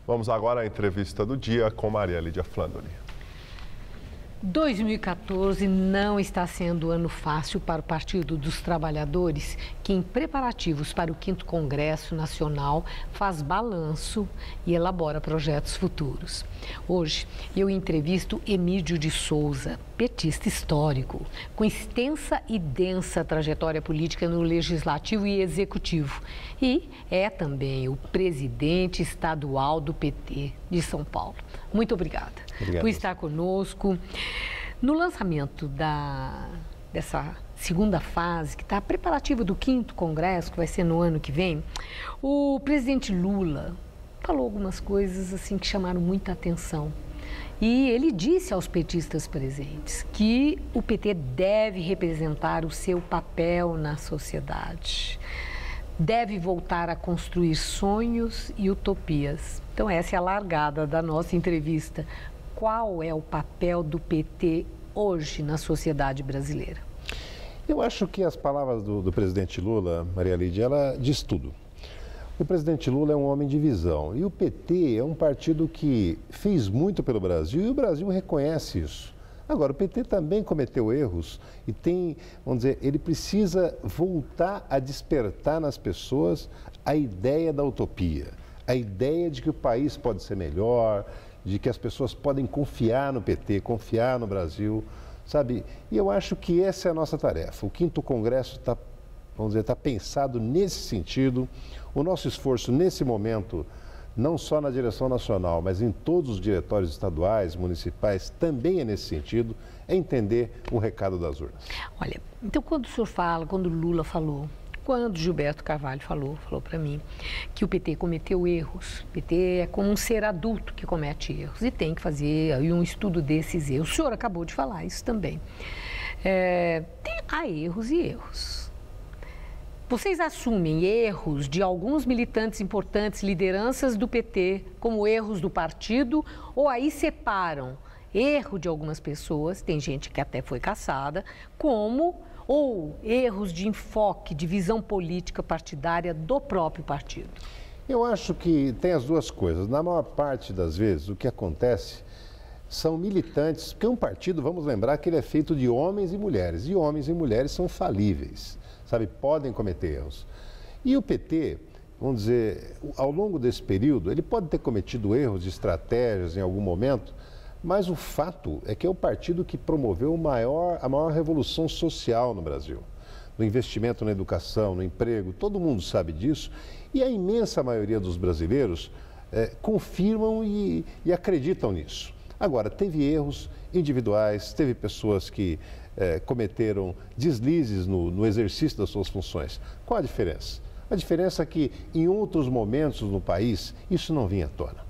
Vamos agora à entrevista do dia com Maria Lídia Flandoni. 2014 não está sendo ano fácil para o Partido dos Trabalhadores, que em preparativos para o 5º Congresso Nacional faz balanço e elabora projetos futuros. Hoje eu entrevisto Emídio de Souza, petista histórico, com extensa e densa trajetória política no Legislativo e Executivo. E é também o presidente estadual do PT de São Paulo. Muito obrigada por estar conosco. No lançamento dessa segunda fase, que está preparativa do 5º Congresso, que vai ser no ano que vem, o presidente Lula falou algumas coisas assim que chamaram muita atenção. E ele disse aos petistas presentes que o PT deve representar o seu papel na sociedade, deve voltar a construir sonhos e utopias. Então essa é a largada da nossa entrevista. Qual é o papel do PT hoje na sociedade brasileira? Eu acho que as palavras do presidente Lula, Maria Lídia, ela diz tudo. O presidente Lula é um homem de visão e o PT é um partido que fez muito pelo Brasil e o Brasil reconhece isso. Agora, o PT também cometeu erros e tem, vamos dizer, ele precisa voltar a despertar nas pessoas a ideia da utopia, a ideia de que o país pode ser melhor, de que as pessoas podem confiar no PT, confiar no Brasil, sabe? E eu acho que essa é a nossa tarefa. O 5º Congresso está, vamos dizer, está pensado nesse sentido. O nosso esforço nesse momento, não só na direção nacional, mas em todos os diretórios estaduais, municipais, também é nesse sentido, é entender o recado das urnas. Olha, então quando o senhor fala, quando o Lula falou, quando Gilberto Carvalho falou para mim que o PT cometeu erros, o PT é como um ser adulto que comete erros e tem que fazer aí um estudo desses erros. O senhor acabou de falar isso também. Há erros e erros. Vocês assumem erros de alguns militantes importantes, lideranças do PT, como erros do partido, ou aí separam erro de algumas pessoas, tem gente que até foi caçada, ou erros de enfoque, de visão política partidária do próprio partido? Eu acho que tem as duas coisas. Na maior parte das vezes, o que acontece são militantes, porque um partido, vamos lembrar que ele é feito de homens e homens e mulheres são falíveis, sabe, podem cometer erros. E o PT, vamos dizer, ao longo desse período, ele pode ter cometido erros de estratégias em algum momento, mas o fato é que é o partido que promoveu a maior revolução social no Brasil. No investimento na educação, no emprego, todo mundo sabe disso. E a imensa maioria dos brasileiros confirmam e acreditam nisso. Agora, teve erros individuais, teve pessoas que cometeram deslizes no exercício das suas funções. Qual a diferença? A diferença é que em outros momentos no país isso não vinha à tona.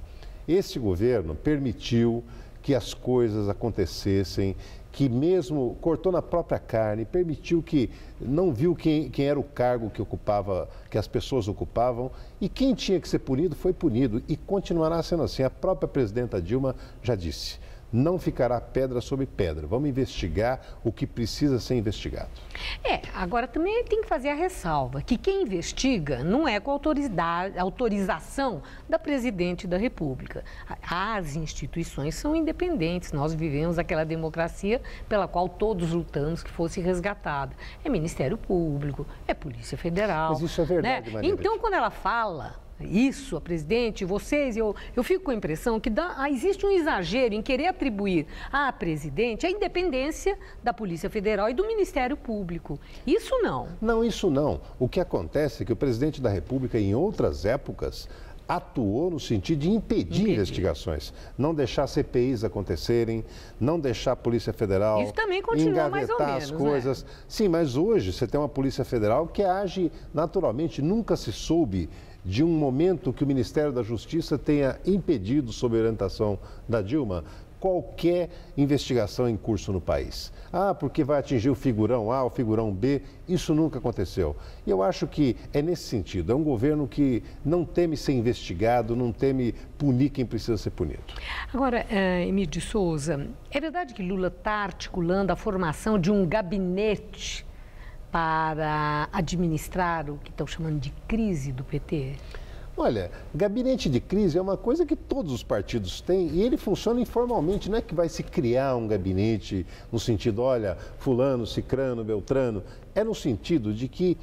Esse governo permitiu que as coisas acontecessem, que mesmo cortou na própria carne, permitiu que não viu quem era o cargo que as pessoas ocupavam, e quem tinha que ser punido foi punido e continuará sendo assim. A própria presidenta Dilma já disse: não ficará pedra sobre pedra, vamos investigar o que precisa ser investigado. Agora também tem que fazer a ressalva que quem investiga não é com autorização da Presidente da República. As instituições são independentes, nós vivemos aquela democracia pela qual todos lutamos que fosse resgatada. É Ministério Público, é Polícia Federal. Mas isso é verdade, né? Maria. Então, quando ela fala isso, a presidente, vocês, eu fico com a impressão que existe um exagero em querer atribuir à presidente a independência da Polícia Federal e do Ministério Público. Isso não. Não, isso não. O que acontece é que o presidente da República, em outras épocas, atuou no sentido de impedir investigações, não deixar CPIs acontecerem, não deixar a Polícia Federal isso também continua mais ou menos, as coisas. Né? Sim, mas hoje você tem uma Polícia Federal que age naturalmente. Nunca se soube de um momento que o Ministério da Justiça tenha impedido, sob a orientação da Dilma, qualquer investigação em curso no país. Porque vai atingir o figurão A, o figurão B, isso nunca aconteceu. E eu acho que é nesse sentido, é um governo que não teme ser investigado, não teme punir quem precisa ser punido. Agora, Emídio de Souza, é verdade que Lula está articulando a formação de um gabinete para administrar o que estão chamando de crise do PT? Olha, gabinete de crise é uma coisa que todos os partidos têm e ele funciona informalmente. Não é que vai se criar um gabinete no sentido, olha, fulano, cicrano, beltrano. É no sentido de que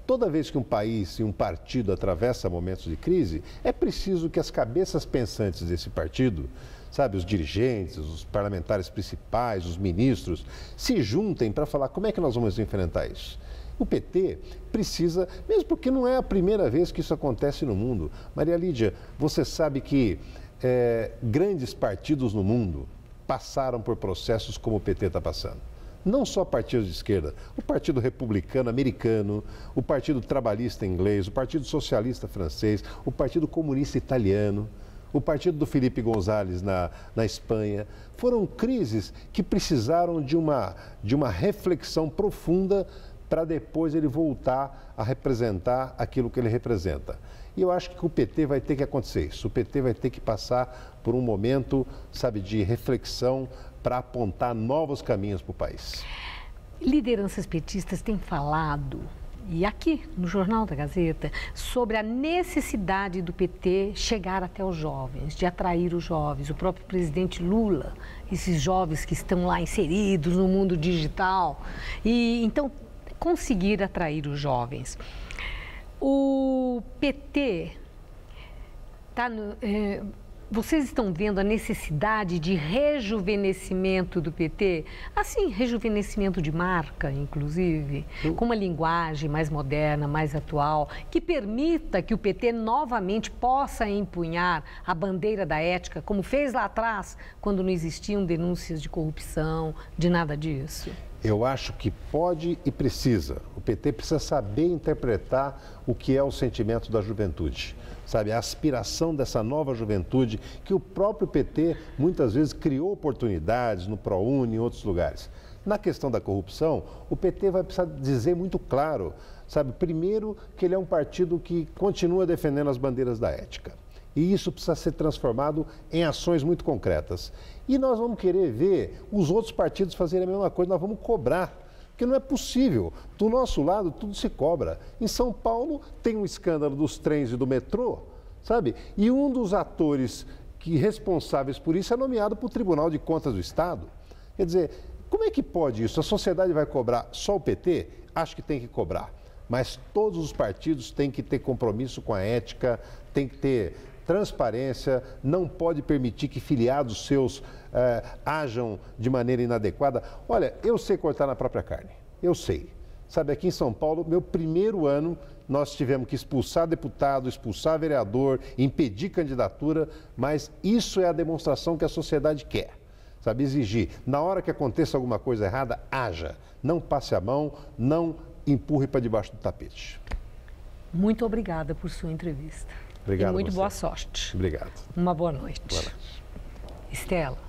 toda vez que um país e um partido atravessa momentos de crise, é preciso que as cabeças pensantes desse partido, sabe, os dirigentes, os parlamentares principais, os ministros, se juntem para falar como é que nós vamos enfrentar isso. O PT precisa, mesmo porque não é a primeira vez que isso acontece no mundo. Maria Lídia, você sabe que grandes partidos no mundo passaram por processos como o PT está passando. Não só partidos de esquerda, o Partido Republicano Americano, o Partido Trabalhista Inglês, o Partido Socialista Francês, o Partido Comunista Italiano, o partido do Felipe González na Espanha. Foram crises que precisaram de uma reflexão profunda para depois ele voltar a representar aquilo que ele representa. E eu acho que com o PT vai ter que acontecer isso. O PT vai ter que passar por um momento, sabe, de reflexão para apontar novos caminhos para o país. Lideranças petistas têm falado, e aqui no Jornal da Gazeta, sobre a necessidade do PT chegar até os jovens, de atrair os jovens. O próprio presidente Lula, esses jovens que estão lá inseridos no mundo digital. E então, conseguir atrair os jovens. O PT está vocês estão vendo a necessidade de rejuvenescimento do PT? Assim, rejuvenescimento de marca, inclusive, com uma linguagem mais moderna, mais atual, que permita que o PT novamente possa empunhar a bandeira da ética, como fez lá atrás, quando não existiam denúncias de corrupção, de nada disso? Eu acho que pode e precisa. O PT precisa saber interpretar o que é o sentimento da juventude. Sabe, a aspiração dessa nova juventude que o próprio PT muitas vezes criou oportunidades no ProUni e em outros lugares. Na questão da corrupção, o PT vai precisar dizer muito claro, sabe, primeiro que ele é um partido que continua defendendo as bandeiras da ética. E isso precisa ser transformado em ações muito concretas. E nós vamos querer ver os outros partidos fazerem a mesma coisa, nós vamos cobrar. Porque não é possível. Do nosso lado, tudo se cobra. Em São Paulo, tem um escândalo dos trens e do metrô, sabe? E um dos atores responsáveis por isso é nomeado para o Tribunal de Contas do Estado. Quer dizer, como é que pode isso? A sociedade vai cobrar só o PT? Acho que tem que cobrar. Mas todos os partidos têm que ter compromisso com a ética, tem que ter transparência, não pode permitir que filiados seus ajam de maneira inadequada. Olha, eu sei cortar na própria carne, eu sei. Sabe, aqui em São Paulo, meu primeiro ano, nós tivemos que expulsar deputado, expulsar vereador, impedir candidatura, mas isso é a demonstração que a sociedade quer. Sabe, exigir. Na hora que aconteça alguma coisa errada, haja. Não passe a mão, não empurre para debaixo do tapete. Muito obrigada por sua entrevista. Obrigado. E muito boa sorte. Obrigado. Uma boa noite. Boa noite. Estela.